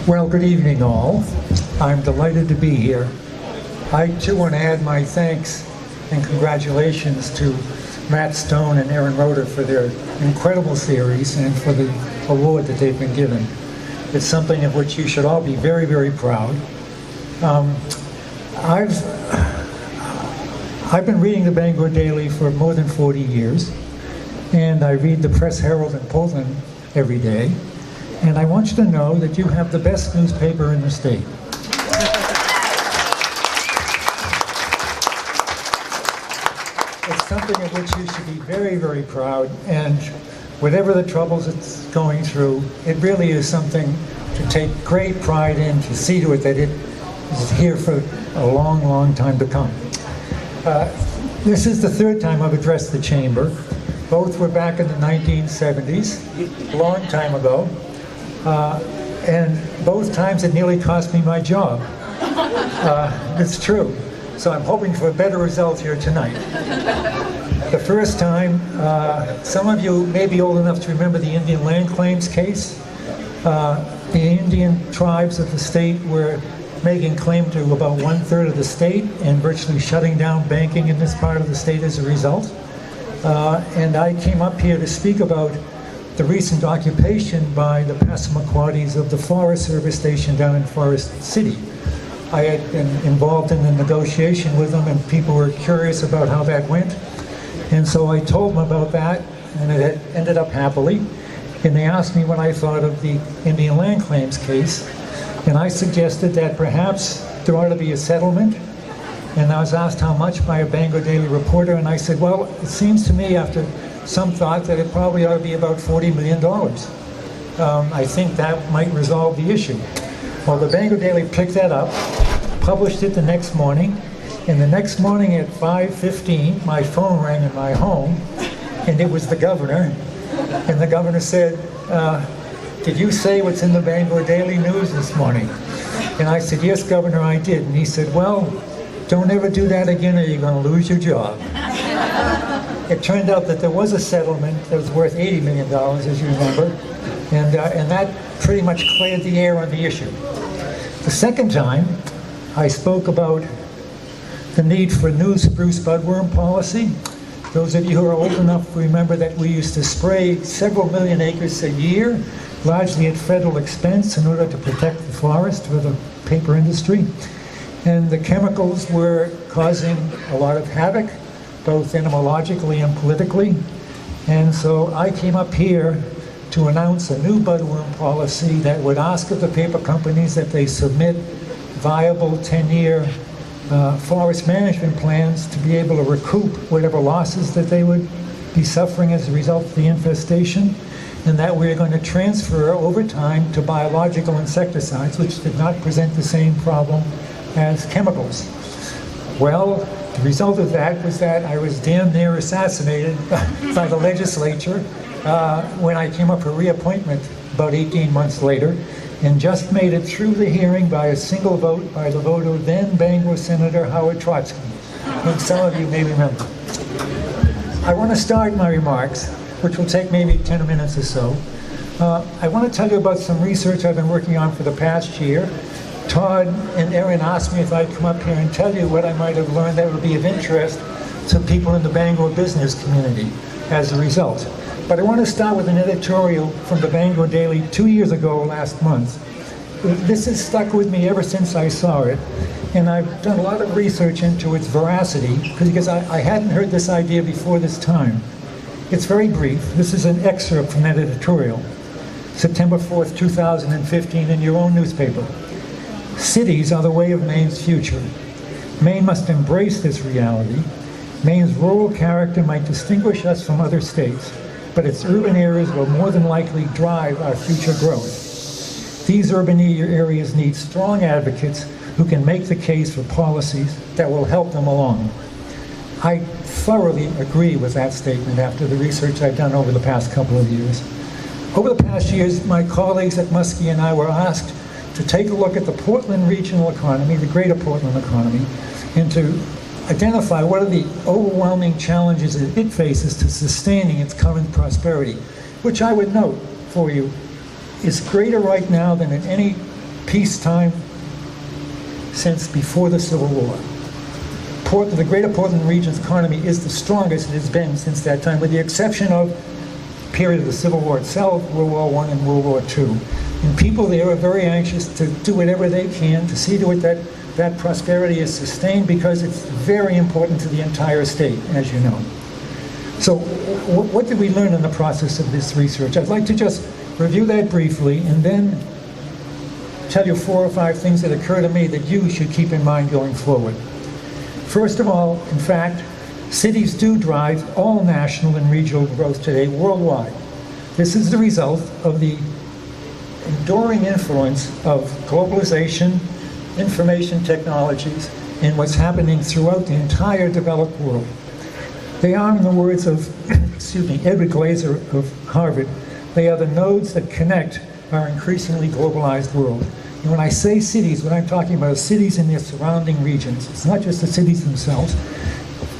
Well, good evening all. I'm delighted to be here. I too want to add my thanks and congratulations to Matt Stone and Aaron Roeder for their incredible series and for the award that they've been given. It's something of which you should all be very, very proud. I've been reading the Bangor Daily for more than 40 years, and I read the Press Herald in Portland every day. And I want you to know that you have the best newspaper in the state. It's something of which you should be very, very proud, and whatever the troubles it's going through, it really is something to take great pride in, to see to it that it is here for a long, long time to come. This is the third time I've addressed the chamber. Both were back in the 1970s, a long time ago. And both times it nearly cost me my job. It's true. So I'm hoping for a better result here tonight. The first time, some of you may be old enough to remember the Indian land claims case. The Indian tribes of the state were making claim to about 1/3 of the state and virtually shutting down banking in this part of the state as a result. And I came up here to speak about the recent occupation by the Passamaquoddies of the Forest Service station down in Forest City. I had been involved in the negotiation with them, and people were curious about how that went. And so I told them about that, and it had ended up happily. And they asked me what I thought of the Indian land claims case. And I suggested that perhaps there ought to be a settlement. And I was asked how much by a Bangor Daily reporter, and I said, well, it seems to me after some thought that it probably ought to be about $40 million. I think that might resolve the issue. Well, the Bangor Daily picked that up, published it the next morning, and the next morning at 5:15, my phone rang in my home, and it was the governor, and the governor said, did you say what's in the Bangor Daily News this morning? And I said, yes, Governor, I did. And he said, well, don't ever do that again or you're going to lose your job. It turned out that there was a settlement that was worth $80 million, as you remember, and that pretty much cleared the air on the issue. The second time, I spoke about the need for a new spruce budworm policy. Those of you who are old enough to remember that we used to spray several million acres a year, largely at federal expense in order to protect the forest for the paper industry. And the chemicals were causing a lot of havoc, both entomologically and politically. And so I came up here to announce a new budworm policy that would ask of the paper companies that they submit viable 10-year forest management plans to be able to recoup whatever losses that they would be suffering as a result of the infestation, and that we're going to transfer over time to biological insecticides, which did not present the same problem as chemicals. Well, the result of that was that I was damn near assassinated by the legislature when I came up for reappointment about 18 months later, and just made it through the hearing by a single vote by the vote of then Bangor Senator Howard Trotsky, whom some of you may remember. I want to start my remarks, which will take maybe 10 minutes or so. I want to tell you about some research I've been working on for the past year. Todd and Erin asked me if I'd come up here and tell you what I might have learned that would be of interest to people in the Bangor business community as a result. But I want to start with an editorial from the Bangor Daily 2 years ago last month. This has stuck with me ever since I saw it, and I've done a lot of research into its veracity because I hadn't heard this idea before this time. It's very brief. This is an excerpt from that editorial. September 4th, 2015, in your own newspaper. Cities are the way of Maine's future. Maine must embrace this reality. Maine's rural character might distinguish us from other states, but its urban areas will more than likely drive our future growth. These urban areas need strong advocates who can make the case for policies that will help them along. I thoroughly agree with that statement after the research I've done over the past couple of years. Over the past years, my colleagues at Muskie and I were asked to take a look at the Portland regional economy, the greater Portland economy, and to identify what are the overwhelming challenges that it faces to sustaining its current prosperity, which I would note for you is greater right now than at any peacetime since before the Civil War. The Greater Portland region's economy is the strongest it has been since that time, with the exception of the period of the Civil War itself, World War I and World War II. And people there are very anxious to do whatever they can to see to it that that prosperity is sustained, because it's very important to the entire state, as you know. So what did we learn in the process of this research? I'd like to just review that briefly and then tell you 4 or 5 things that occur to me that you should keep in mind going forward. First of all, in fact, cities do drive all national and regional growth today worldwide. This is the result of the enduring influence of globalization, information technologies, and what's happening throughout the entire developed world. They are, in the words of Edward Glaser of Harvard, they are the nodes that connect our increasingly globalized world. And when I say cities, what I'm talking about is cities in their surrounding regions. It's not just the cities themselves.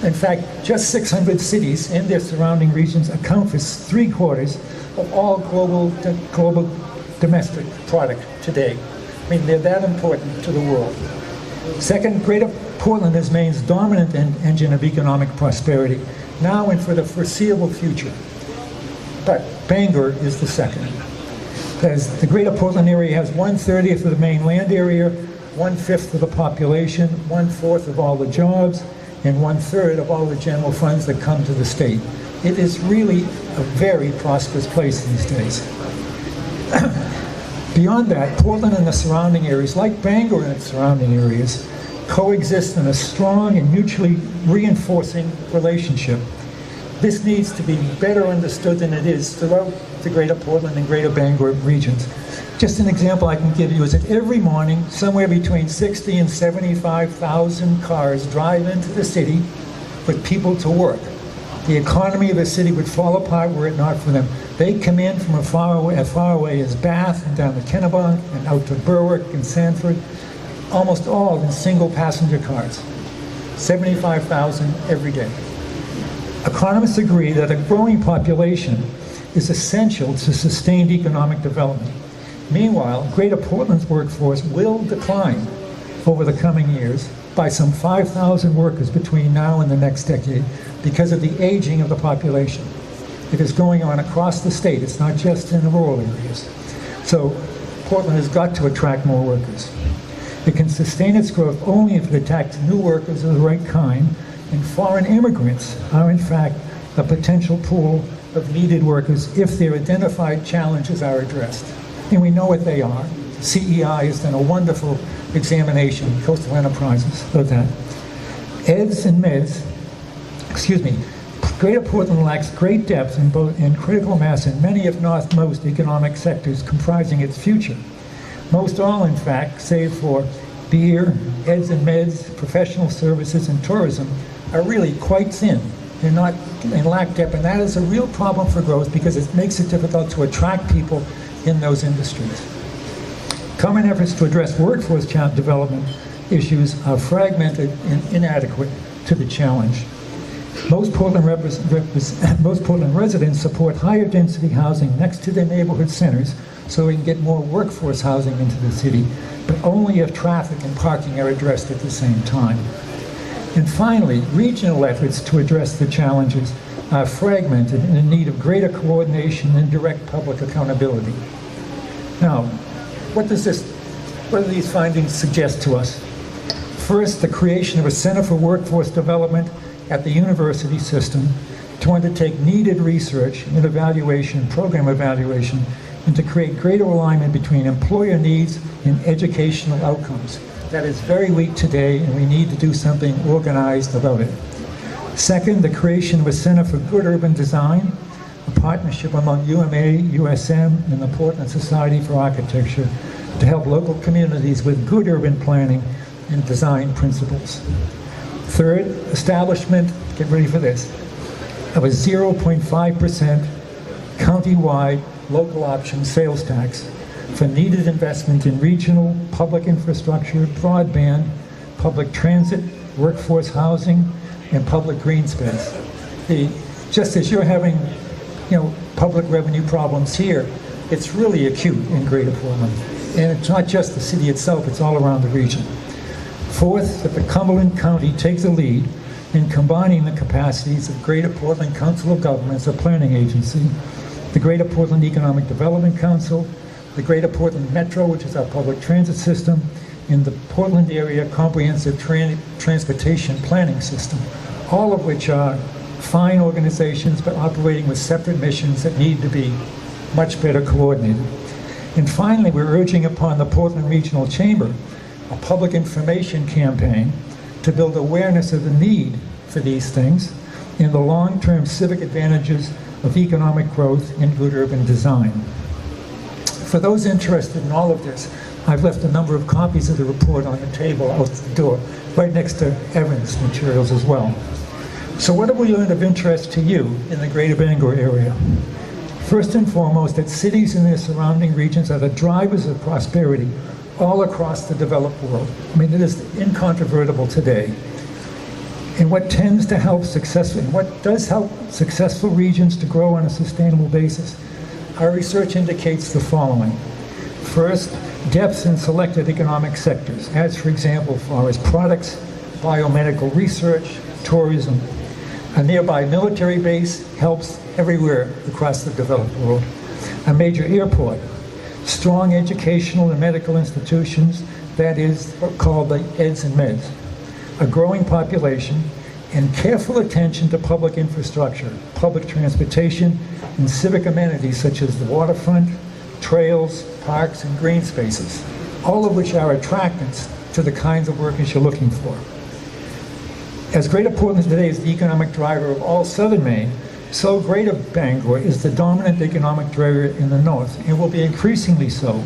In fact, just 600 cities and their surrounding regions account for 3/4 of all global domestic product today. I mean, they're that important to the world. Second, Greater Portland is Maine's dominant engine of economic prosperity, now and for the foreseeable future. But Bangor is the second. Because the Greater Portland area has 1/30 of the Maine land area, 1/5 of the population, 1/4 of all the jobs, and 1/3 of all the general funds that come to the state. It is really a very prosperous place these days. Beyond that, Portland and the surrounding areas, like Bangor and its surrounding areas, coexist in a strong and mutually reinforcing relationship. This needs to be better understood than it is throughout the Greater Portland and Greater Bangor regions. Just an example I can give you is that every morning, somewhere between 60 and 75,000 cars drive into the city with people to work. The economy of the city would fall apart were it not for them. They come in from as far away as Bath and down to Kennebunk and out to Berwick and Sanford, almost all in single passenger cars. 75,000 every day. Economists agree that a growing population is essential to sustained economic development. Meanwhile, Greater Portland's workforce will decline over the coming years by some 5,000 workers between now and the next decade because of the aging of the population. It is going on across the state. It's not just in the rural areas. So Portland has got to attract more workers. It can sustain its growth only if it attracts new workers of the right kind, and foreign immigrants are in fact a potential pool of needed workers if their identified challenges are addressed. And we know what they are. CEI has done a wonderful examination, Coastal Enterprises, of that. Eds and meds, Greater Portland lacks great depth and critical mass in many, if not most, economic sectors comprising its future. Most all, in fact, save for beer, eds and meds, professional services, and tourism, are really quite thin. They're not in lack depth, and that is a real problem for growth because it makes it difficult to attract people in those industries. Common efforts to address workforce development issues are fragmented and inadequate to the challenge. Most Portland residents support higher density housing next to their neighborhood centers so we can get more workforce housing into the city, but only if traffic and parking are addressed at the same time. And finally, regional efforts to address the challenges are fragmented and in need of greater coordination and direct public accountability. Now, what do these findings suggest to us? First, the creation of a Center for Workforce Development at the university system to undertake needed research and evaluation, program evaluation, and to create greater alignment between employer needs and educational outcomes. That is very weak today, and we need to do something organized about it. Second, the creation of a Center for Good Urban Design, a partnership among UMA, USM, and the Portland Society for Architecture to help local communities with good urban planning and design principles. Third, establishment, get ready for this, of a 0.5% county-wide local option sales tax for needed investment in regional public infrastructure, broadband, public transit, workforce housing, and public green space. Just as you're having, public revenue problems here, it's really acute in Greater Portland. And it's not just the city itself, it's all around the region. Fourth, that the Cumberland County takes the lead in combining the capacities of Greater Portland Council of Governments, a planning agency, the Greater Portland Economic Development Council, the Greater Portland Metro, which is our public transit system, and the Portland Area Comprehensive Transportation Planning System, all of which are fine organizations but operating with separate missions that need to be much better coordinated. And finally, we're urging upon the Portland Regional Chamber a public information campaign to build awareness of the need for these things and the long-term civic advantages of economic growth and good urban design. For those interested in all of this, I've left a number of copies of the report on the table out the door, right next to Evan's materials as well. So what have we learned of interest to you in the Greater Bangor area? First and foremost, that cities and their surrounding regions are the drivers of prosperity all across the developed world. I mean, it is incontrovertible today. And what tends to help what does help successful regions to grow on a sustainable basis? Our research indicates the following. First, depth in selected economic sectors, as for example, forest products, biomedical research, tourism. A nearby military base helps everywhere across the developed world. A major airport, strong educational and medical institutions, that is called the EDS and MEDS, a growing population, and careful attention to public infrastructure, public transportation, and civic amenities such as the waterfront, trails, parks, and green spaces, all of which are attractants to the kinds of workers you're looking for. As Greater Portland today is the economic driver of all southern Maine, so Greater Bangor is the dominant economic driver in the north, and will be increasingly so.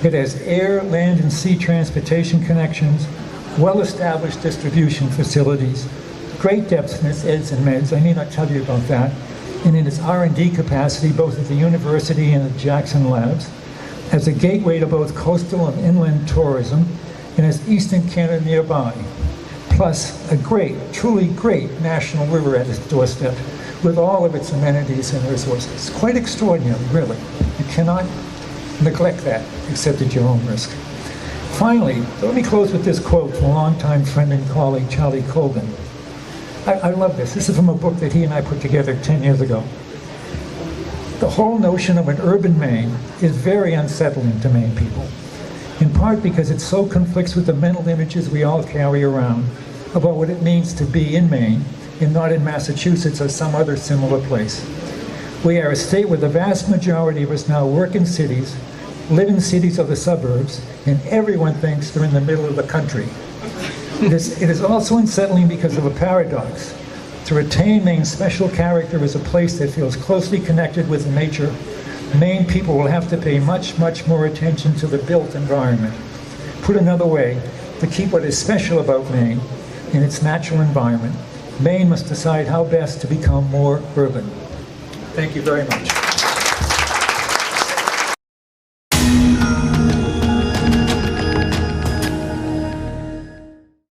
It has air, land, and sea transportation connections, well-established distribution facilities, great depth in its EDS and MEDS, I need not tell you about that, and in its R&D capacity, both at the university and the Jackson Labs, as a gateway to both coastal and inland tourism, and as Eastern Canada nearby, plus a great, truly great national river at its doorstep, with all of its amenities and resources. Quite extraordinary, really. You cannot neglect that, except at your own risk. Finally, let me close with this quote from a longtime friend and colleague, Charlie Colvin. I love this. This is from a book that he and I put together 10 years ago. The whole notion of an urban Maine is very unsettling to Maine people, in part because it so conflicts with the mental images we all carry around about what it means to be in Maine and not in Massachusetts or some other similar place. We are a state where the vast majority of us now work in cities, live in cities or the suburbs, and everyone thinks they're in the middle of the country. It is also unsettling because of a paradox. To retain Maine's special character as a place that feels closely connected with nature, Maine people will have to pay much, much more attention to the built environment. Put another way, to keep what is special about Maine in its natural environment, Maine must decide how best to become more urban. Thank you very much.